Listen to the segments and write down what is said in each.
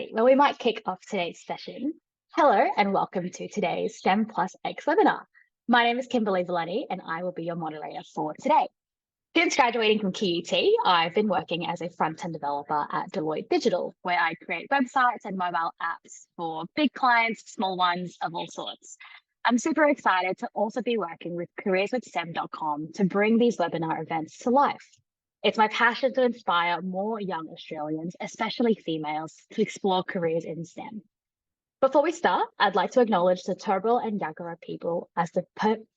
Alrighty, well, we might kick off today's session. Hello and welcome to today's STEM Plus X webinar. My name is Kimberly Valeni and I will be your moderator for today. Since graduating from QUT, I've been working as a front-end developer at Deloitte Digital, where I create websites and mobile apps for big clients, small ones of all sorts. I'm super excited to also be working with careerswithstem.com to bring these webinar events to life. It's my passion to inspire more young Australians, especially females, to explore careers in STEM. Before we start, I'd like to acknowledge the Turrbal and Yagara people as the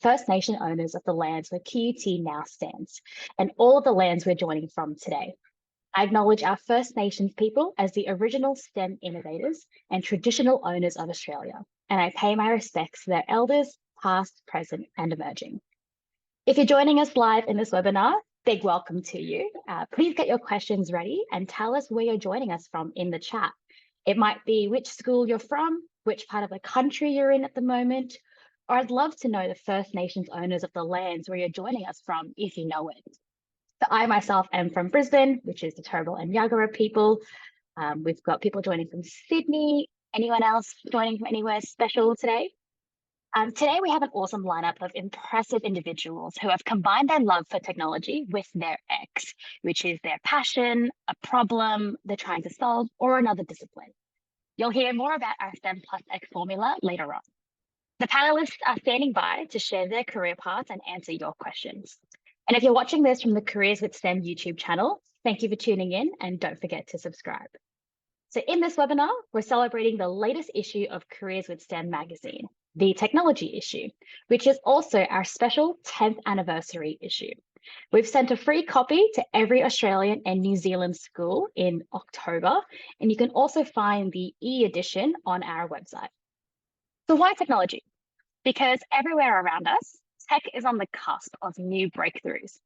First Nation owners of the lands where QUT now stands, and all of the lands we're joining from today. I acknowledge our First Nations people as the original STEM innovators and traditional owners of Australia, and I pay my respects to their elders, past, present, and emerging. If you're joining us live in this webinar, big welcome to you. Please get your questions ready and tell us where you're joining us from in the chat. It might be which school you're from, which part of the country you're in at the moment, or I'd love to know the First Nations owners of the lands where you're joining us from if you know it. So I myself am from Brisbane, which is the Turrbal and Yagara people. We've got people joining from Sydney. Anyone else joining from anywhere special today? Today, we have an awesome lineup of impressive individuals who have combined their love for technology with their X, which is their passion, a problem they're trying to solve, or another discipline. You'll hear more about our STEM plus X formula later on. The panelists are standing by to share their career paths and answer your questions. And if you're watching this from the Careers with STEM YouTube channel, thank you for tuning in and don't forget to subscribe. So in this webinar, we're celebrating the latest issue of Careers with STEM magazine, the technology issue, which is also our special 10th anniversary issue. We've sent a free copy to every Australian and New Zealand school in October, and you can also find the e-edition on our website. So why technology? Because everywhere around us, tech is on the cusp of new breakthroughs.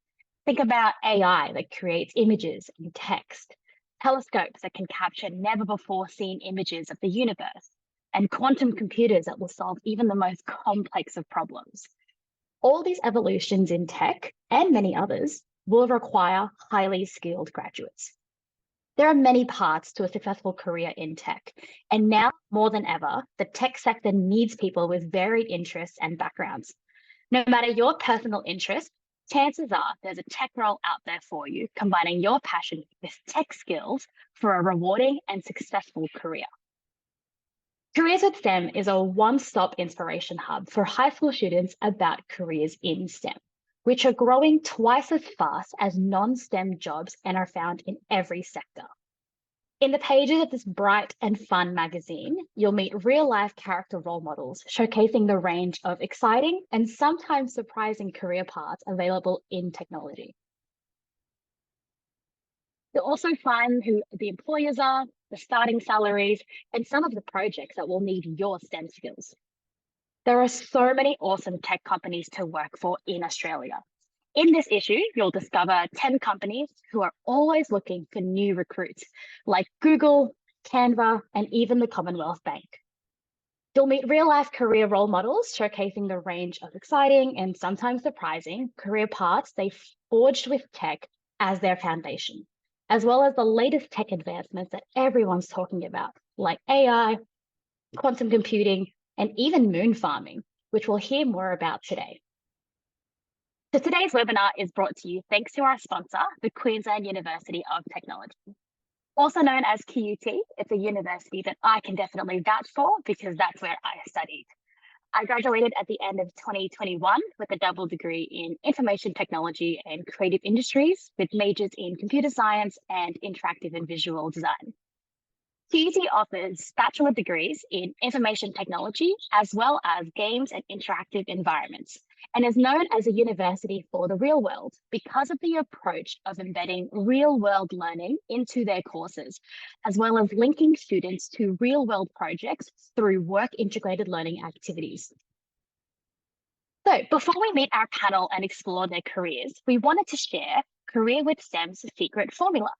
Think about AI that creates images and text, telescopes that can capture never-before-seen images of the universe, and quantum computers that will solve even the most complex of problems. All these evolutions in tech, and many others, will require highly skilled graduates. There are many parts to a successful career in tech, and now more than ever, the tech sector needs people with varied interests and backgrounds. No matter your personal interest, chances are there's a tech role out there for you, combining your passion with tech skills for a rewarding and successful career. Careers with STEM is a one-stop inspiration hub for high school students about careers in STEM, which are growing twice as fast as non-STEM jobs and are found in every sector. In the pages of this bright and fun magazine, you'll meet real-life character role models showcasing the range of exciting and sometimes surprising career paths available in technology. You'll also find who the employers are, the starting salaries, and some of the projects that will need your STEM skills. There are so many awesome tech companies to work for in Australia. In this issue, you'll discover 10 companies who are always looking for new recruits, like Google, Canva, and even the Commonwealth Bank. You'll meet real-life career role models showcasing the range of exciting and sometimes surprising career paths they forged with tech as their foundation, as well as the latest tech advancements that everyone's talking about, like AI, quantum computing, and even moon farming, which we'll hear more about today. So today's webinar is brought to you thanks to our sponsor, the Queensland University of Technology. Also known as QUT, it's a university that I can definitely vouch for because that's where I studied. I graduated at the end of 2021 with a double degree in information technology and creative industries with majors in computer science and interactive and visual design. QUT offers bachelor degrees in information technology as well as games and interactive environments, and is known as a university for the real world because of the approach of embedding real-world learning into their courses, as well as linking students to real-world projects through work-integrated learning activities. So before we meet our panel and explore their careers, we wanted to share Career with STEM's secret formula.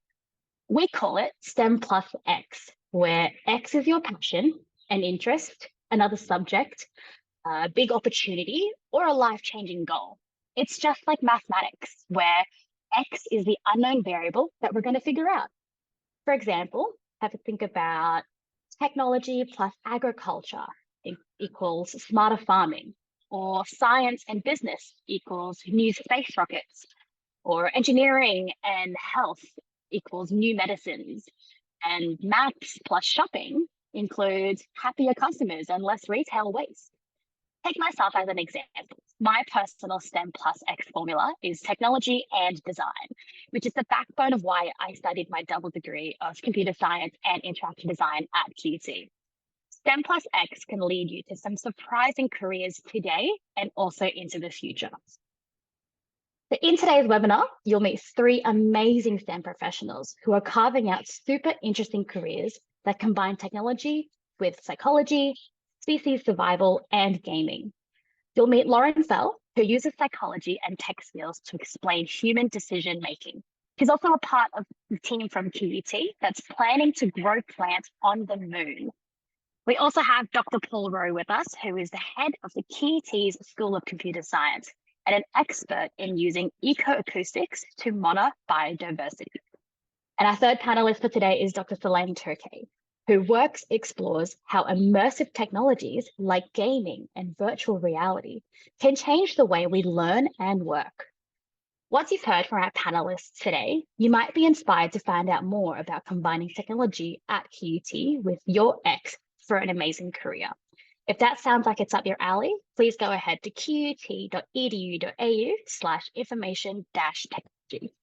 We call it STEM plus X, where X is your passion, an interest, another subject, a big opportunity, or a life-changing goal. It's just like mathematics, where X is the unknown variable that we're going to figure out. For example, have a think about Technology plus agriculture equals smarter farming, or science and business equals new space rockets, or engineering and health equals new medicines, and maths plus shopping includes happier customers and less retail waste. Take myself as an example. My personal STEM plus X formula is technology and design, which is the backbone of why I studied my double degree of computer science and interactive design at QUT. STEM plus X can lead you to some surprising careers today and also into the future. So in today's webinar, you'll meet three amazing STEM professionals who are carving out super interesting careers that combine technology with psychology, species survival, and gaming. You'll meet Lauren Fell, who uses psychology and tech skills to explain human decision making. She's also a part of the team from QUT that's planning to grow plants on the moon. We also have Dr. Paul Rowe with us, who is the head of the QUT's School of Computer Science and an expert in using ecoacoustics to monitor biodiversity. And our third panelist for today is Dr. Selene Turkey, who explores how immersive technologies like gaming and virtual reality can change the way we learn and work. Once you've heard from our panelists today, you might be inspired to find out more about combining technology at QUT with your X for an amazing career. If that sounds like it's up your alley, please go ahead to qut.edu.au/information-technology.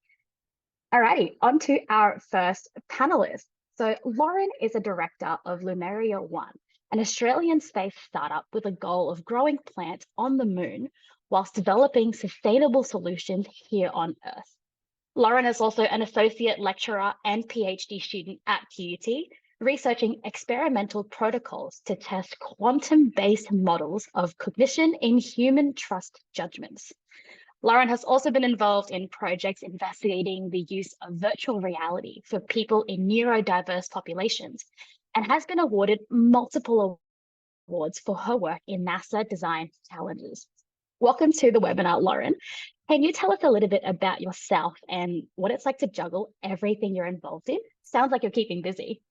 All righty, on to our first panelist. So Lauren is a director of Lunaria One, an Australian space startup with a goal of growing plants on the moon whilst developing sustainable solutions here on Earth. Lauren is also an associate lecturer and PhD student at QUT, researching experimental protocols to test quantum-based models of cognition in human trust judgments. Lauren has also been involved in projects investigating the use of virtual reality for people in neurodiverse populations and has been awarded multiple awards for her work in NASA design challenges. Welcome to the webinar, Lauren. Can you tell us a little bit about yourself and what it's like to juggle everything you're involved in? Sounds like you're keeping busy.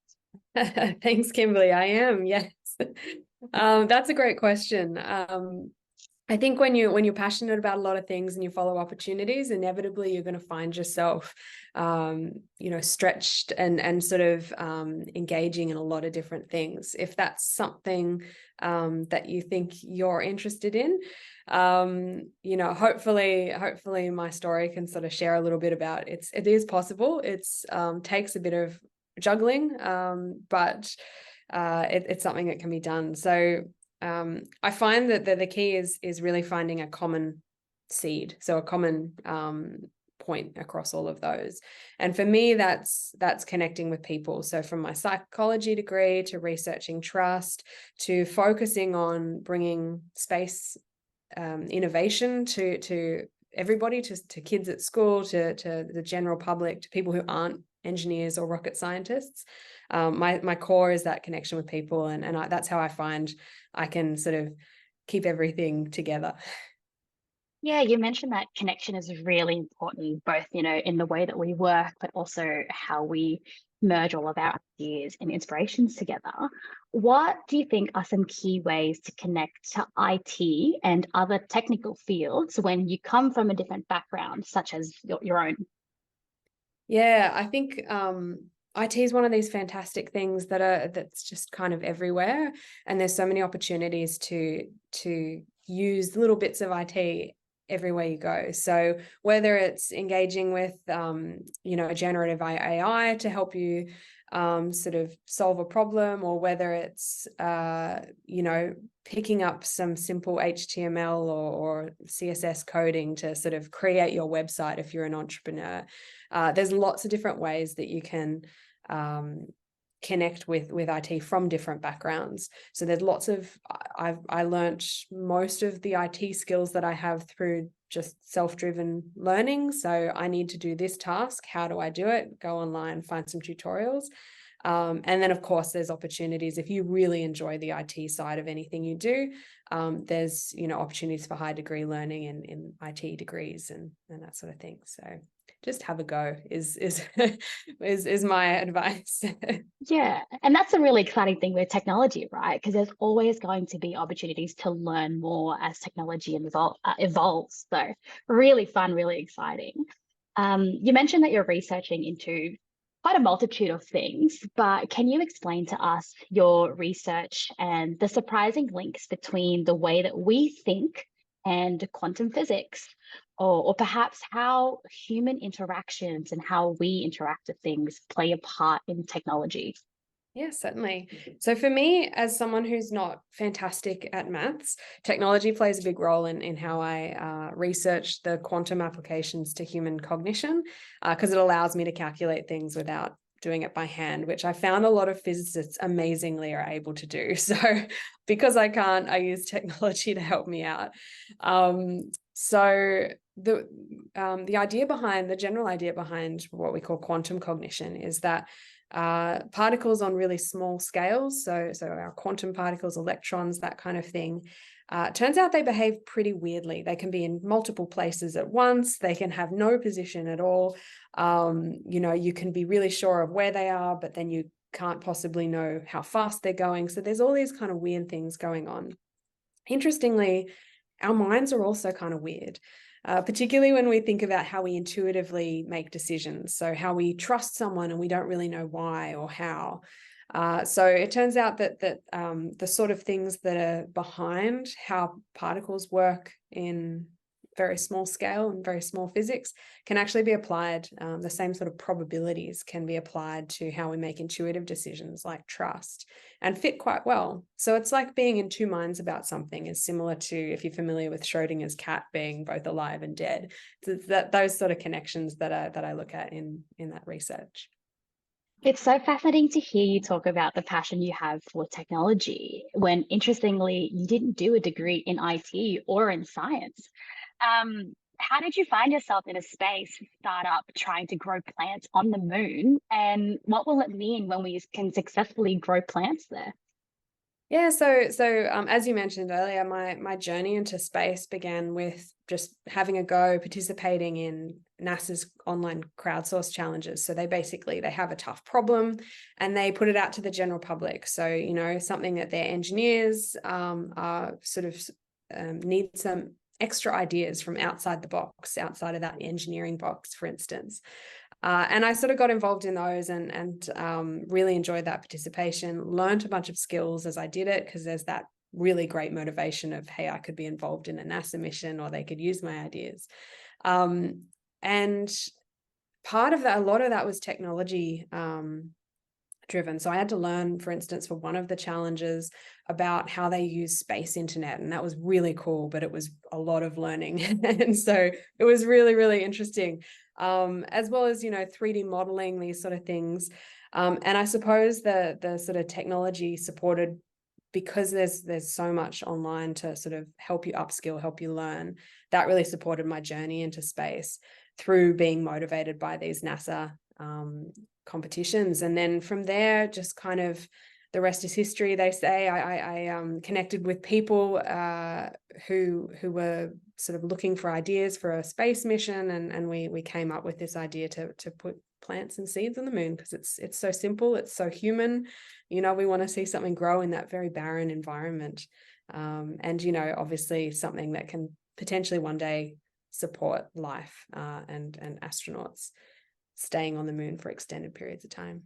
Thanks, Kimberly. I am, yes. That's a great question. I think when you're passionate about a lot of things and you follow opportunities, inevitably you're going to find yourself, stretched and sort of engaging in a lot of different things. If that's something that you think you're interested in, hopefully my story can sort of share a little bit about it. It is possible. It's takes a bit of juggling, but it's something that can be done. So I find that the key is really finding a common seed, so a common point across all of those. And for me, that's connecting with people. So from my psychology degree to researching trust to focusing on bringing space innovation to everybody, to kids at school, to the general public, to people who aren't engineers or rocket scientists. My core is that connection with people, and that's how I find I can sort of keep everything together. Yeah, you mentioned that connection is really important, both, in the way that we work, but also how we merge all of our ideas and inspirations together. What do you think are some key ways to connect to IT and other technical fields when you come from a different background, such as your own? Yeah, I think IT is one of these fantastic things that's just kind of everywhere, and there's so many opportunities to use little bits of IT everywhere you go. So whether it's engaging with a generative AI to help you sort of solve a problem, or whether it's picking up some simple HTML or CSS coding to sort of create your website if you're an entrepreneur. There's lots of different ways that you can connect with IT from different backgrounds. So there's lots of, I learned most of the IT skills that I have through just self-driven learning. So I need to do this task. How do I do it? Go online, find some tutorials. And then of course there's opportunities. If you really enjoy the IT side of anything you do, there's, opportunities for high degree learning in IT degrees and that sort of thing. So just have a go is my advice. Yeah, and that's a really exciting thing with technology, right? Because there's always going to be opportunities to learn more as technology evolves. So really fun, really exciting. You mentioned that you're researching into quite a multitude of things, but can you explain to us your research and the surprising links between the way that we think and quantum physics, or perhaps how human interactions and how we interact with things play a part in technology? Yeah, certainly. So for me, as someone who's not fantastic at maths, technology plays a big role in how I research the quantum applications to human cognition, because it allows me to calculate things without doing it by hand, which I found a lot of physicists amazingly are able to do. So because I can't, I use technology to help me out. So the idea behind, the general idea behind what we call quantum cognition is that particles on really small scales, so our quantum particles, electrons, that kind of thing, turns out they behave pretty weirdly. They can be in multiple places at once. They can have no position at all. You can be really sure of where they are, but then you can't possibly know how fast they're going. So there's all these kind of weird things going on. Interestingly, our minds are also kind of weird. Particularly when we think about how we intuitively make decisions. So how we trust someone and we don't really know why or how. So it turns out that the sort of things that are behind how particles work in very small scale and very small physics can actually be applied. The same sort of probabilities can be applied to how we make intuitive decisions like trust, and fit quite well. So it's like being in two minds about something is similar to, if you're familiar with Schrodinger's cat being both alive and dead. It's those sort of connections that I look at in that research. It's so fascinating to hear you talk about the passion you have for technology when, interestingly, you didn't do a degree in IT or in science. How did you find yourself in a space startup trying to grow plants on the moon? And what will it mean when we can successfully grow plants there? Yeah, so as you mentioned earlier, my journey into space began with just having a go, participating in NASA's online crowdsource challenges. So they have a tough problem and they put it out to the general public. So, something that their engineers are sort of need some extra ideas from outside the box, outside of that engineering box, for instance. And I sort of got involved in those and really enjoyed that participation, learned a bunch of skills as I did it, because there's that really great motivation of, hey, I could be involved in a NASA mission or they could use my ideas. And part of that, a lot of that was technology driven. So I had to learn, for instance, for one of the challenges about how they use space internet. And that was really cool, but it was a lot of learning. And so it was really, really interesting. As well as, 3D modeling, these sort of things. And I suppose the sort of technology supported, because there's so much online to sort of help you upskill, help you learn, that really supported my journey into space through being motivated by these NASA competitions. And then from there, just kind of the rest is history, they say. I connected with people who were sort of looking for ideas for a space mission, and we came up with this idea to put plants and seeds on the moon, because it's so simple, it's so human. We want to see something grow in that very barren environment, and obviously something that can potentially one day support life and astronauts staying on the moon for extended periods of time.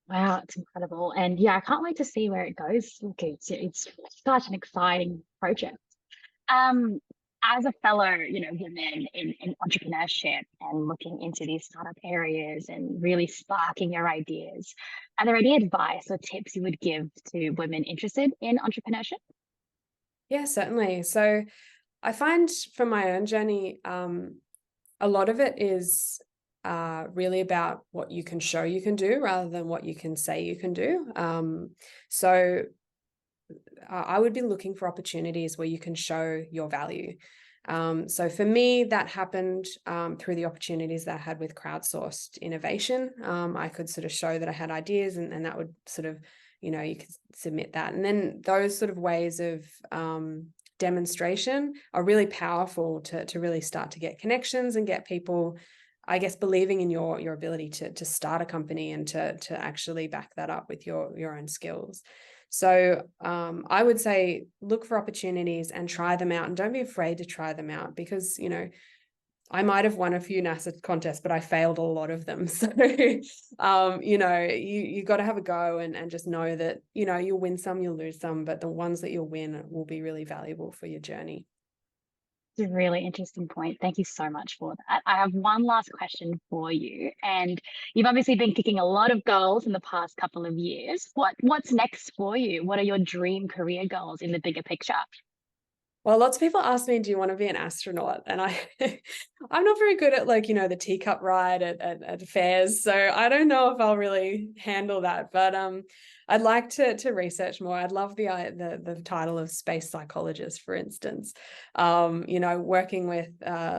Wow, it's incredible. And yeah, I can't wait to see where it goes. Okay, it's such an exciting project. Um, as a fellow, woman in entrepreneurship and looking into these startup areas and really sparking your ideas, are there any advice or tips you would give to women interested in entrepreneurship? Yeah, certainly. So I find from my own journey, a lot of it is really about what you can show you can do rather than what you can say you can do. So I would be looking for opportunities where you can show your value. So for me, that happened through the opportunities that I had with crowdsourced innovation. I could sort of show that I had ideas, and that would sort of, you could submit that. And then those sort of ways of demonstration are really powerful to really start to get connections and get people I guess believing in your ability to start a company and to actually back that up with your own skills. So I would say look for opportunities and try them out, and don't be afraid to try them out, because I might have won a few NASA contests, but I failed a lot of them. So you got to have a go, and just know that you'll win some, you'll lose some, but the ones that you'll win will be really valuable for your journey. It's a really interesting point. Thank you so much for that. I have one last question for you. And you've obviously been kicking a lot of goals in the past couple of years. What's next for you? What are your dream career goals in the bigger picture? Well, lots of people ask me, do you want to be an astronaut? And I'm not very good at the teacup ride at fairs. So I don't know if I'll really handle that, but I'd like to research more. I'd love the title of space psychologist, for instance. Working with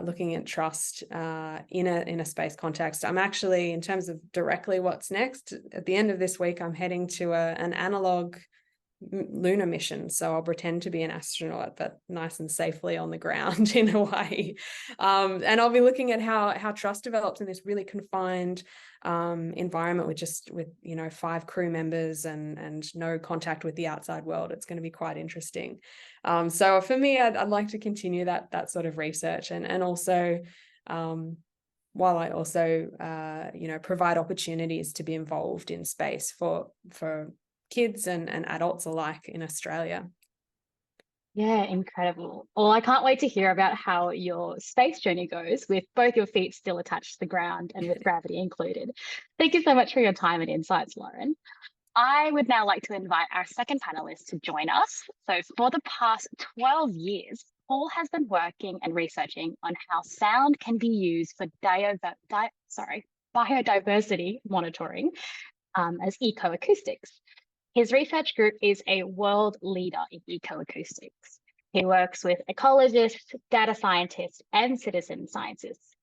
looking at trust in a space context. I'm actually, in terms of directly what's next, at the end of this week, I'm heading to an analog lunar mission, so I'll pretend to be an astronaut, but nice and safely on the ground in Hawaii. And I'll be looking at how trust develops in this really confined environment with 5 crew members and no contact with the outside world. It's going to be quite interesting. So for me, I'd like to continue that sort of research, and also while I also provide opportunities to be involved in space for kids and adults alike in Australia. Yeah, incredible. Well, I can't wait to hear about how your space journey goes with both your feet still attached to the ground and with gravity included. Thank you so much for your time and insights, Lauren. I would now like to invite our second panelist to join us. So for the past 12 years, Paul has been working and researching on how sound can be used for biodiversity monitoring as ecoacoustics. His research group is a world leader in ecoacoustics. He works with ecologists, data scientists, and citizen scientists.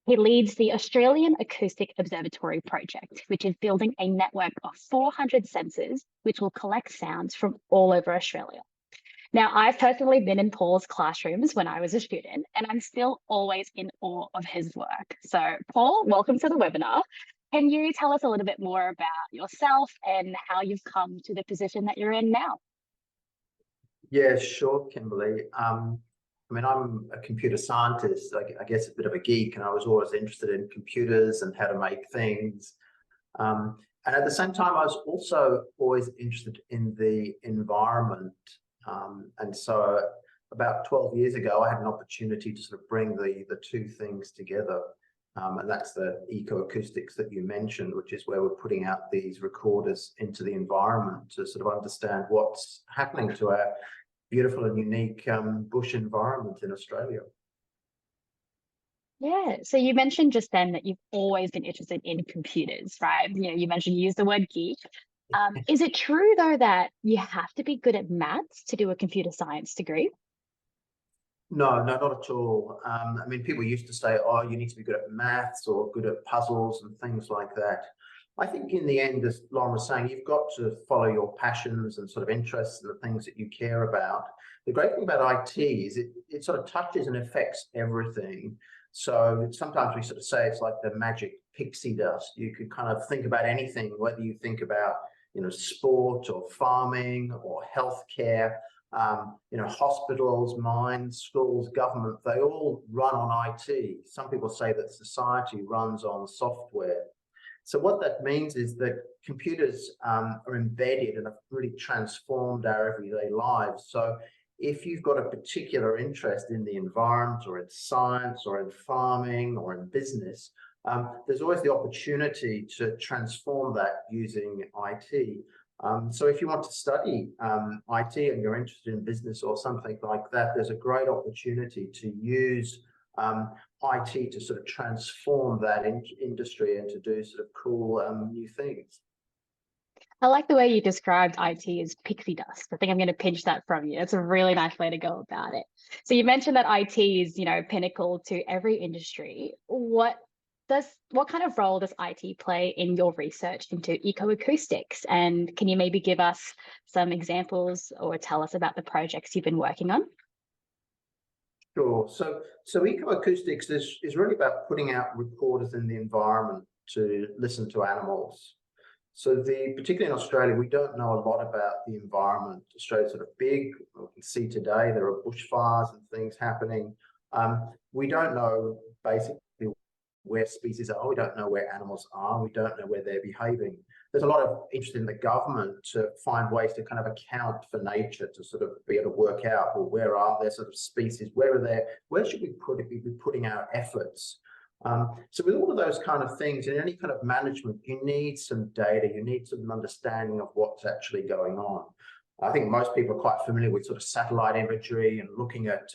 He leads the Australian Acoustic Observatory Project, which is building a network of 400 sensors which will collect sounds from all over Australia. Now, I've personally been in Paul's classrooms when I was a student, and I'm still always in awe of his work. So, Paul, welcome to the webinar. Can you tell us a little bit more about yourself and how you've come to the position that you're in now? Yeah, sure, Kimberly. I'm a computer scientist, I guess a bit of a geek, and I was always interested in computers and how to make things. And at the same time, I was also always interested in the environment. And so about 12 years ago, I had an opportunity to sort of bring the two things together. And that's the ecoacoustics that you mentioned, which is where we're putting out these recorders into the environment to sort of understand what's happening to our beautiful and unique bush environment in Australia. Yeah, so you mentioned just then that you've always been interested in computers, right? You mentioned you used the word geek. Is it true, though, that you have to be good at maths to do a computer science degree? No, not at all. People used to say, oh, you need to be good at maths or good at puzzles and things like that. I think in the end, as Lauren was saying, you've got to follow your passions and sort of interests and the things that you care about. The great thing about IT is it sort of touches and affects everything. So sometimes we sort of say it's like the magic pixie dust. You could kind of think about anything, whether you think about, sport or farming or healthcare. Hospitals, mines, schools, government, they all run on IT. Some people say that society runs on software. So what that means is that computers are embedded and have really transformed our everyday lives. So if you've got a particular interest in the environment or in science or in farming or in business, there's always the opportunity to transform that using IT. So if you want to study IT and you're interested in business or something like that, there's a great opportunity to use IT to sort of transform that industry and to do sort of cool new things. I like the way you described IT as pixie dust. I think I'm going to pinch that from you. It's a really nice way to go about it. So you mentioned that IT is, pinnacle to every industry. What kind of role does IT play in your research into ecoacoustics? And can you maybe give us some examples or tell us about the projects you've been working on? Sure. So ecoacoustics is really about putting out recorders in the environment to listen to animals. So particularly in Australia, we don't know a lot about the environment. Australia's sort of big. We can see today there are bushfires and things happening. We don't know basically where species are. We don't know where animals are. We don't know where they're behaving. There's a lot of interest in the government to find ways to kind of account for nature, to sort of be able to work out, well, where are there sort of species? Where should we be putting our efforts? So with all of those kind of things, in any kind of management, you need some data, you need some understanding of what's actually going on. I think most people are quite familiar with sort of satellite imagery and looking at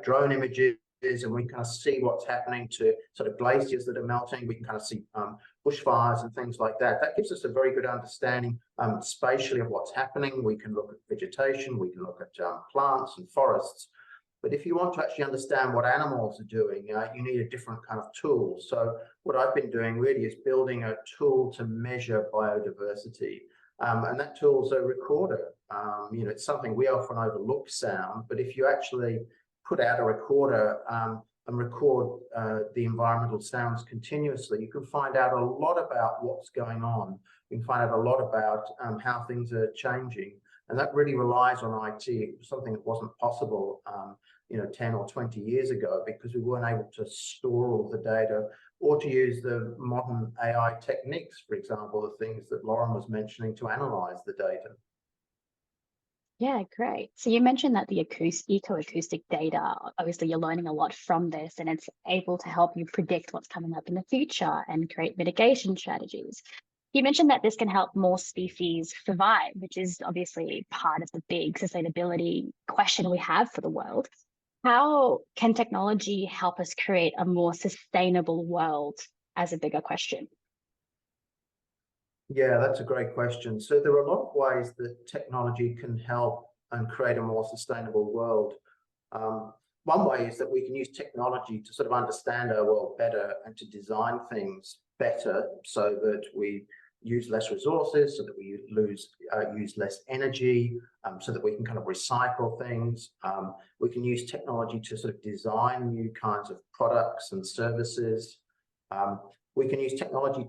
drone images, and we kind of see what's happening to sort of glaciers that are melting. We can kind of see bushfires and things like that. That gives us a very good understanding spatially of what's happening. We can look at vegetation, we can look at plants and forests. But if you want to actually understand what animals are doing, you need a different kind of tool. So what I've been doing really is building a tool to measure biodiversity. And that tool is a recorder. It's something we often overlook, sound, but if you actually put out a recorder and record the environmental sounds continuously, you can find out a lot about what's going on. You can find out a lot about how things are changing. And that really relies on IT, something that wasn't possible 10 or 20 years ago, because we weren't able to store all the data or to use the modern AI techniques, for example, the things that Lauren was mentioning, to analyze the data. Yeah, great. So you mentioned that the ecoacoustic data, obviously you're learning a lot from this, and it's able to help you predict what's coming up in the future and create mitigation strategies. You mentioned that this can help more species survive, which is obviously part of the big sustainability question we have for the world. How can technology help us create a more sustainable world as a bigger question? Yeah, that's a great question. So there are a lot of ways that technology can help and create a more sustainable world. One way is that we can use technology to sort of understand our world better and to design things better, so that we use less resources, so that we use less energy, so that we can kind of recycle things. We can use technology to sort of design new kinds of products and services. We can use technology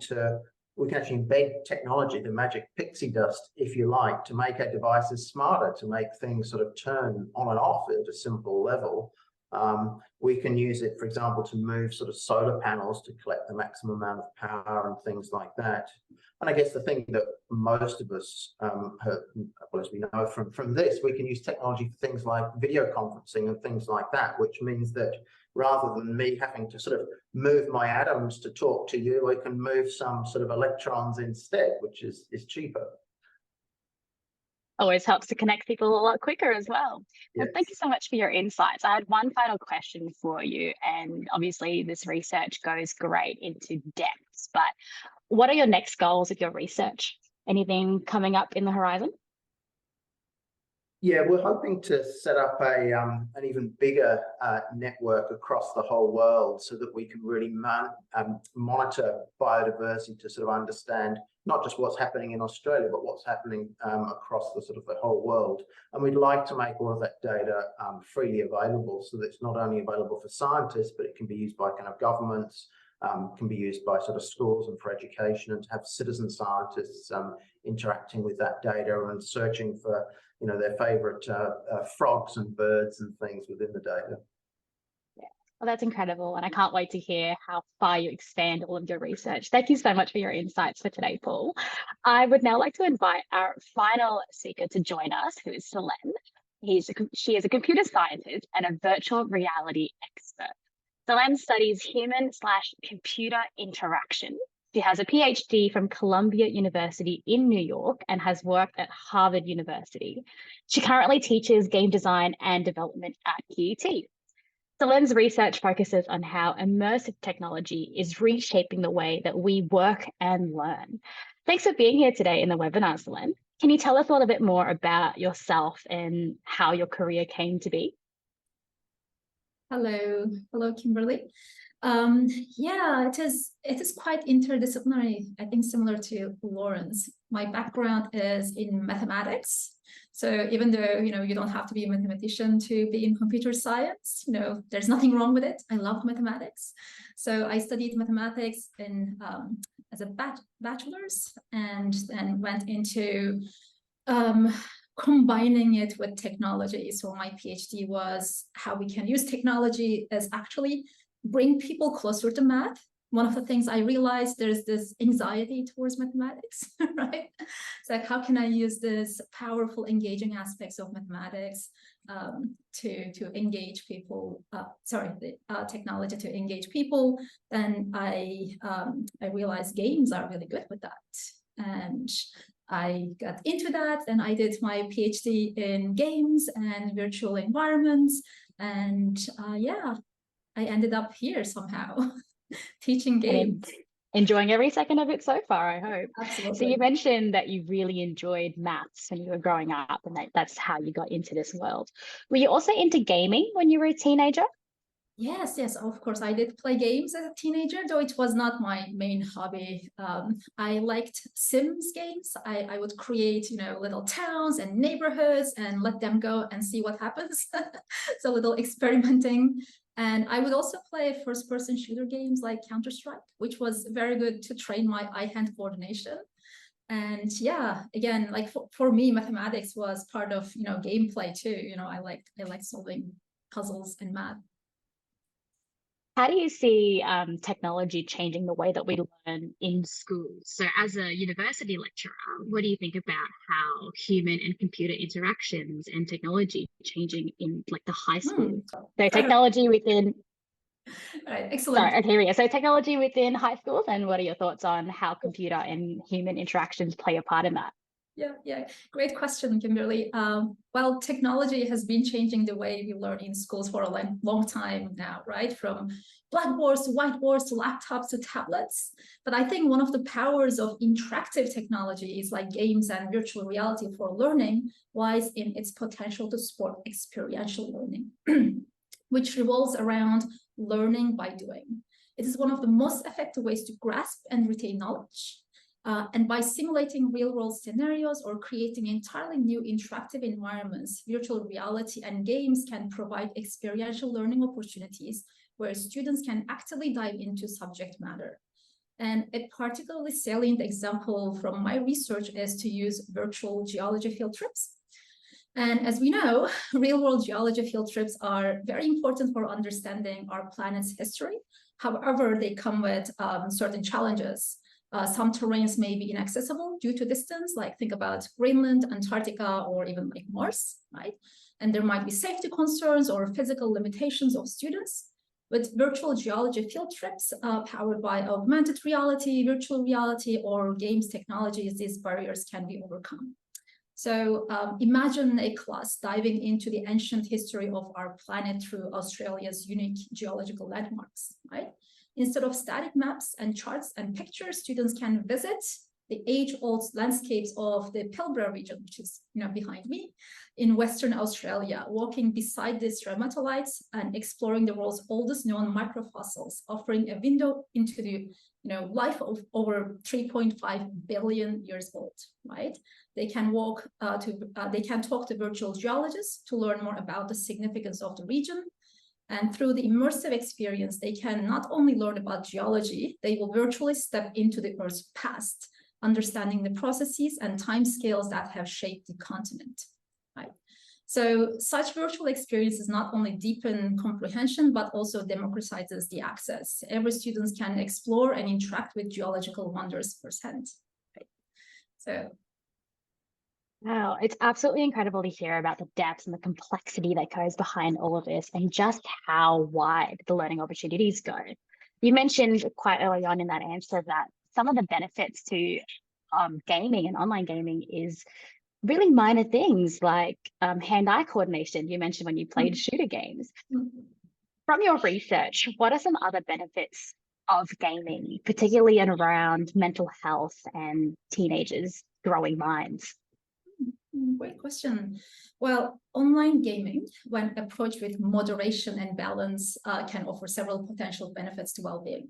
we can actually embed technology, the magic pixie dust, if you like, to make our devices smarter, to make things sort of turn on and off at a simple level. We can use it, for example, to move sort of solar panels to collect the maximum amount of power and things like that. And I guess the thing that most of us, as we know from this, we can use technology for things like video conferencing and things like that, which means that rather than me having to sort of move my atoms to talk to you, I can move some sort of electrons instead, which is cheaper. Always helps to connect people a lot quicker as well. Well, Yes. thank you so much for your insights. I had one final question for you, and obviously this research goes great into depths, but what are your next goals with your research? Anything coming up in the horizon? Yeah, we're hoping to set up an even bigger network across the whole world, so that we can really monitor biodiversity to sort of understand not just what's happening in Australia, but what's happening across the sort of the whole world. And we'd like to make all of that data freely available, so that it's not only available for scientists, but it can be used by kind of governments, can be used by sort of schools and for education, and to have citizen scientists interacting with that data and searching for their favorite frogs and birds and things within the data. Yeah. Well, that's incredible. And I can't wait to hear how far you expand all of your research. Thank you so much for your insights for today, Paul. I would now like to invite our final speaker to join us, who is Selene. She is a computer scientist and a virtual reality expert. Selene studies human/computer interaction. She has a PhD from Columbia University in New York and has worked at Harvard University. She currently teaches game design and development at QUT. Selene's research focuses on how immersive technology is reshaping the way that we work and learn. Thanks for being here today in the webinar, Selene. Can you tell us a little bit more about yourself and how your career came to be? Hello, Kimberly. Yeah, it is quite interdisciplinary, I think similar to Lauren's. My background is in mathematics. So even though, you don't have to be a mathematician to be in computer science, there's nothing wrong with it. I love mathematics. So I studied mathematics as a bachelor's, and then went into combining it with technology. So my PhD was how we can use technology as actually bring people closer to math. One of the things I realized, there's this anxiety towards mathematics, right? It's like, how can I use this powerful, engaging aspects of mathematics to engage people? Technology to engage people. Then I realized games are really good with that, and I got into that, and I did my PhD in games and virtual environments, and yeah, I ended up here somehow teaching games. And enjoying every second of it so far, I hope. Absolutely. So you mentioned that you really enjoyed maths when you were growing up, and that's how you got into this world. Were you also into gaming when you were a teenager? Yes, of course. I did play games as a teenager, though it was not my main hobby. I liked Sims games. I would create, little towns and neighborhoods and let them go and see what happens. So a little experimenting. And I would also play first-person shooter games like Counter-Strike, which was very good to train my eye-hand coordination. And yeah, again, like for me, mathematics was part of, gameplay too. I like solving puzzles and math. How do you see technology changing the way that we learn in schools? So as a university lecturer, what do you think about how human and computer interactions and technology changing in like the high school? So technology within... Right, excellent. Sorry, okay, here we go. So technology within high schools, and what are your thoughts on how computer and human interactions play a part in that? Yeah. Great question, Kimberly. Well, technology has been changing the way we learn in schools for a long time now, right? From blackboards to whiteboards to laptops to tablets. But I think one of the powers of interactive technologies like games and virtual reality for learning lies in its potential to support experiential learning, which revolves around learning by doing. It is one of the most effective ways to grasp and retain knowledge. And by simulating real-world scenarios or creating entirely new interactive environments, virtual reality and games can provide experiential learning opportunities where students can actively dive into subject matter. And a particularly salient example from my research is to use virtual geology field trips. And as we know, real-world geology field trips are very important for understanding our planet's history. However, they come with certain challenges. Some terrains may be inaccessible due to distance, like think about Greenland, Antarctica, or even like Mars, right? And there might be safety concerns or physical limitations of students. With virtual geology field trips powered by augmented reality, virtual reality, or games technologies, these barriers can be overcome. So imagine a class diving into the ancient history of our planet through Australia's unique geological landmarks, right? Instead of static maps and charts and pictures, students can visit the age-old landscapes of the Pilbara region, which is behind me, in Western Australia, walking beside these stromatolites and exploring the world's oldest known microfossils, offering a window into the life of over 3.5 billion years old, right? They can they can talk to virtual geologists to learn more about the significance of the region. And through the immersive experience, they can not only learn about geology, they will virtually step into the Earth's past, understanding the processes and timescales that have shaped the continent, right? So such virtual experiences not only deepen comprehension, but also democratizes the access. Every student can explore and interact with geological wonders firsthand, right? So wow, it's absolutely incredible to hear about the depth and the complexity that goes behind all of this and just how wide the learning opportunities go. You mentioned quite early on in that answer that some of the benefits to gaming and online gaming is really minor things like hand-eye coordination. You mentioned when you played shooter games. From your research, what are some other benefits of gaming, particularly around mental health and teenagers' growing minds? Great question. Well, online gaming, when approached with moderation and balance, can offer several potential benefits to well-being.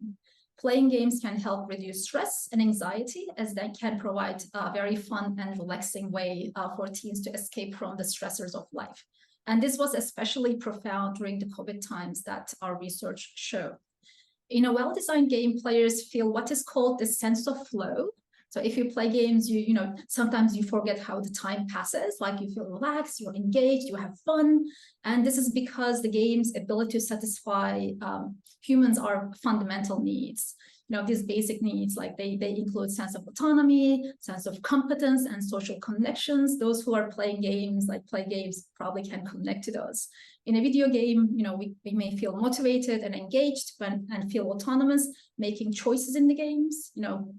Playing games can help reduce stress and anxiety, as they can provide a very fun and relaxing way for teens to escape from the stressors of life. And this was especially profound during the COVID times that our research showed. In a well-designed game, players feel what is called the sense of flow. So if you play games, you know, sometimes you forget how the time passes, like you feel relaxed, you're engaged, you have fun. And this is because the game's ability to satisfy humans are fundamental needs. You know, these basic needs, like they include sense of autonomy, sense of competence, and social connections. Those who are playing games, like play games, probably can connect to those. In a video game, you know, we may feel motivated and engaged and feel autonomous, making choices in the games, you know,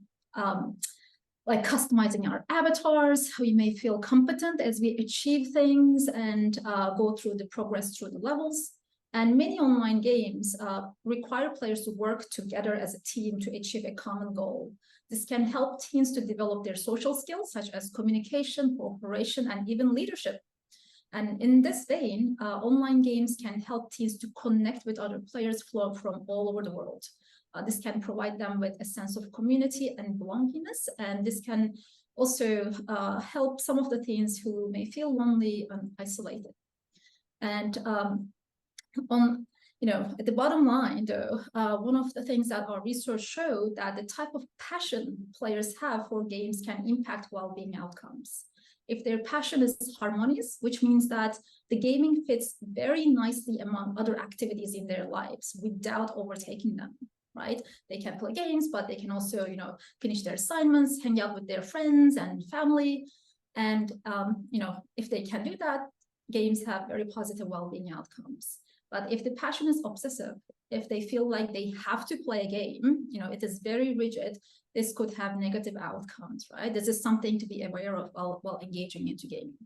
like customizing our avatars. We may feel competent as we achieve things and go through the progress through the levels. And many online games require players to work together as a team to achieve a common goal. This can help teens to develop their social skills, such as communication, cooperation, and even leadership. And in this vein, online games can help teens to connect with other players from all over the world. This can provide them with a sense of community and belongingness, and this can also help some of the teens who may feel lonely and isolated. And at the bottom line, though, one of the things that our research showed that the type of passion players have for games can impact well-being outcomes. If their passion is harmonious, which means that the gaming fits very nicely among other activities in their lives without overtaking them, right? They can play games, but they can also, you know, finish their assignments, hang out with their friends and family. And, if they can do that, games have very positive well-being outcomes. But if the passion is obsessive, if they feel like they have to play a game, you know, it is very rigid, this could have negative outcomes, right? This is something to be aware of while engaging into gaming.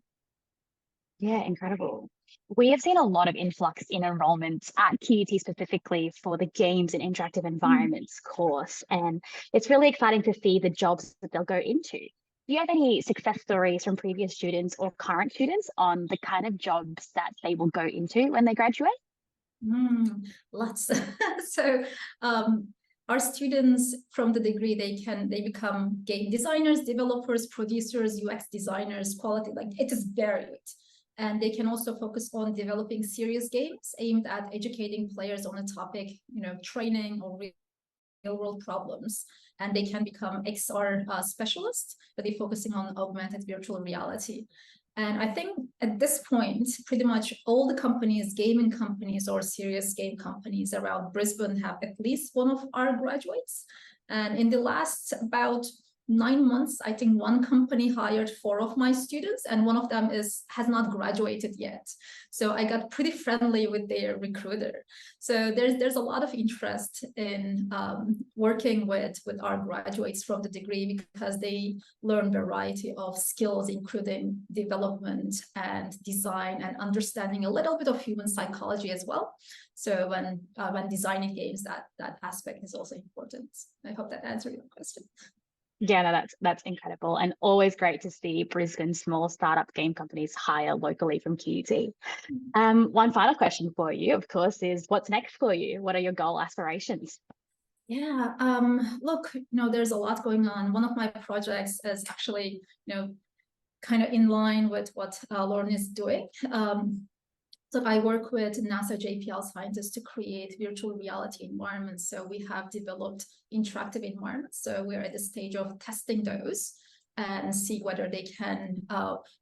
Yeah, incredible. We have seen a lot of influx in enrollments at QUT specifically for the games and interactive environments course, and it's really exciting to see the jobs that they'll go into. Do you have any success stories from previous students or current students on the kind of jobs that they will go into when they graduate? Lots. So our students from the degree, they become game designers, developers, producers, UX designers, quality, like it is varied. And they can also focus on developing serious games aimed at educating players on a topic, you know, training or real-world problems. And they can become XR specialists, but they're focusing on augmented virtual reality. And I think at this point, pretty much all the companies, gaming companies or serious game companies around Brisbane have at least one of our graduates. And in the last about 9 months, I think one company hired 4 of my students, and one of them has not graduated yet. So I got pretty friendly with their recruiter. So there's a lot of interest in working with our graduates from the degree, because they learn a variety of skills, including development and design and understanding a little bit of human psychology as well. So when designing games, that aspect is also important. I hope that answered your question. Yeah, no, that's incredible, and always great to see Brisbane small startup game companies hire locally from QUT. One final question for you, of course, is what's next for you? What are your goal aspirations? Yeah, look, there's a lot going on. One of my projects is actually, kind of in line with what Lauren is doing. So I work with NASA JPL scientists to create virtual reality environments. So we have developed interactive environments. So we're at the stage of testing those and see whether they can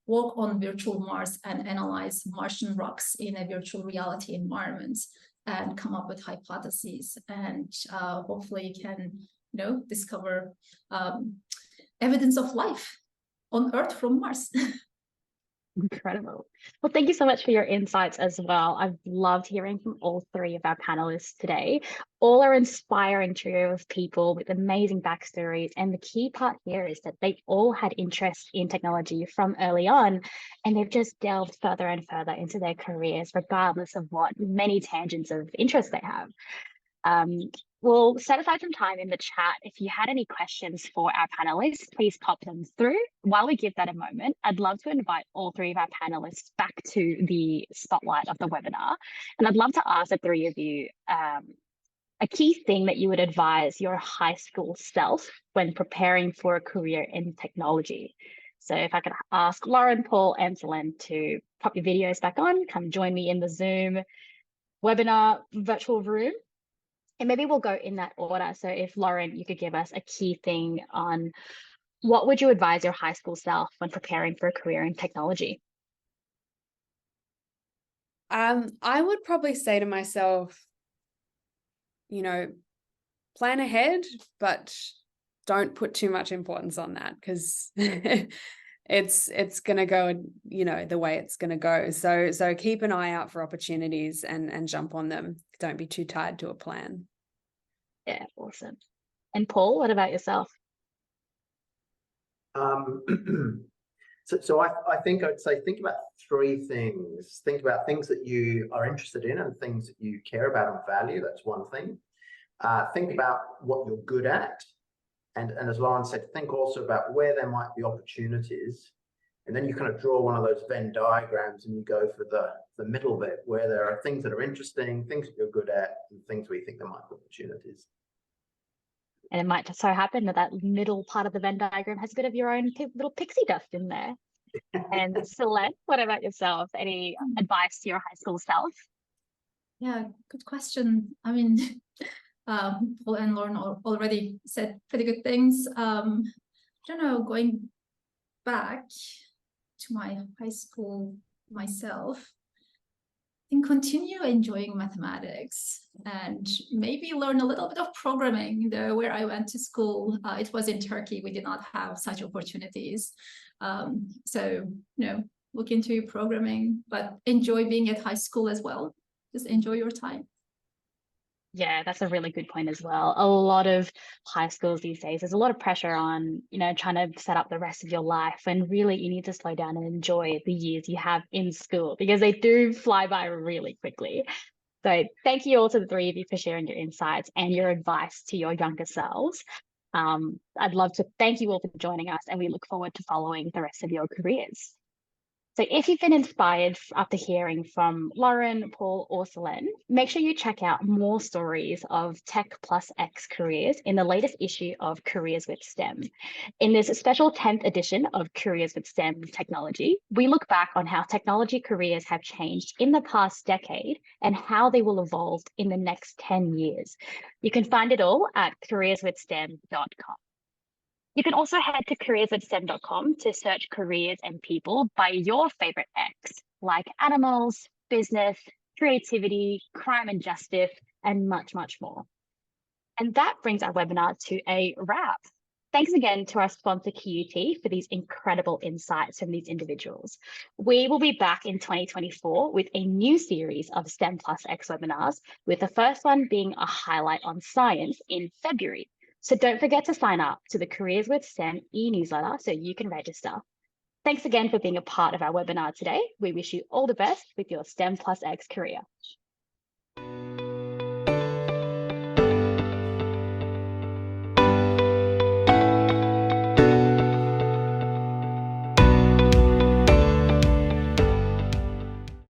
walk on virtual Mars and analyze Martian rocks in a virtual reality environment and come up with hypotheses, and hopefully can, discover evidence of life on Earth from Mars. Incredible. Well, thank you so much for your insights as well. I've loved hearing from all 3 of our panelists today. All are inspiring trio of people with amazing backstories. And the key part here is that they all had interest in technology from early on, and they've just delved further and further into their careers, regardless of what many tangents of interest they have. we'll set aside some time in the chat. If you had any questions for our panelists, please pop them through. While we give that a moment, I'd love to invite all three of our panelists back to the spotlight of the webinar. And I'd love to ask the three of you a key thing that you would advise your high school self when preparing for a career in technology. So if I could ask Lauren, Paul, and Selene to pop your videos back on, come join me in the Zoom webinar virtual room. And maybe we'll go in that order. So if Lauren, you could give us a key thing on what would you advise your high school self when preparing for a career in technology? I would probably say to myself, plan ahead, but don't put too much importance on that, because it's going to go, the way it's going to go. So keep an eye out for opportunities and jump on them. Don't be too tied to a plan. Yeah, awesome. And Paul, what about yourself? So I think I'd say think about three things. Think about things that you are interested in and things that you care about and value. That's one thing. Think about what you're good at. And as Lauren said, think also about where there might be opportunities. And then you kind of draw one of those Venn diagrams and you go for the middle bit where there are things that are interesting, things that you're good at, and things where you think there might be opportunities. And it might just so happen that middle part of the Venn diagram has a bit of your own little pixie dust in there. And Selene, what about yourself? Any advice to your high school self? Yeah, good question. I mean, Paul and Lauren already said pretty good things. I don't know, going back to my high school myself, I think continue enjoying mathematics and maybe learn a little bit of programming. Though where I went to school, it was in Turkey. We did not have such opportunities. So, look into programming, but enjoy being at high school as well. Just enjoy your time. Yeah, that's a really good point as well. A lot of high schools these days, there's a lot of pressure on, trying to set up the rest of your life. And really, you need to slow down and enjoy the years you have in school because they do fly by really quickly. So thank you all to the three of you for sharing your insights and your advice to your younger selves. I'd love to thank you all for joining us, and we look forward to following the rest of your careers. So if you've been inspired after hearing from Lauren, Paul, or Selene, make sure you check out more stories of Tech Plus X careers in the latest issue of Careers with STEM. In this special 10th edition of Careers with STEM Technology, we look back on how technology careers have changed in the past decade and how they will evolve in the next 10 years. You can find it all at careerswithstem.com. You can also head to careerswithstem.com to search careers and people by your favorite X, like animals, business, creativity, crime and justice, and much, much more. And that brings our webinar to a wrap. Thanks again to our sponsor, QUT, for these incredible insights from these individuals. We will be back in 2024 with a new series of STEM Plus X webinars, with the first one being a highlight on science in February. So don't forget to sign up to the Careers with STEM e-newsletter so you can register. Thanks again for being a part of our webinar today. We wish you all the best with your STEM Plus X career.